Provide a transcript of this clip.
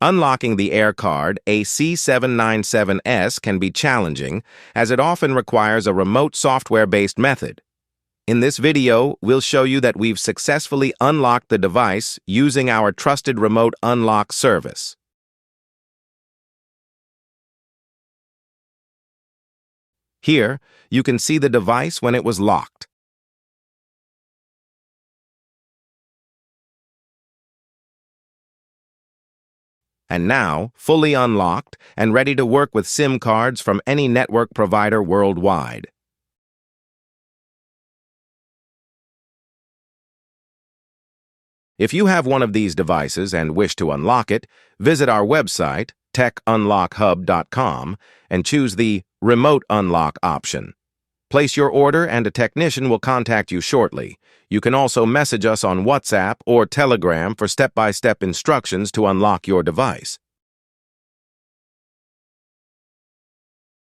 Unlocking the AirCard AC797S can be challenging, as it often requires a remote software-based method. In this video, we'll show you that we've successfully unlocked the device using our trusted remote unlock service. Here, you can see the device when it was locked. And now, fully unlocked and ready to work with SIM cards from any network provider worldwide. If you have one of these devices and wish to unlock it, visit our website, techunlockhub.com, and choose the Remote Unlock option. Place your order and a technician will contact you shortly. You can also message us on WhatsApp or Telegram for step-by-step instructions to unlock your device.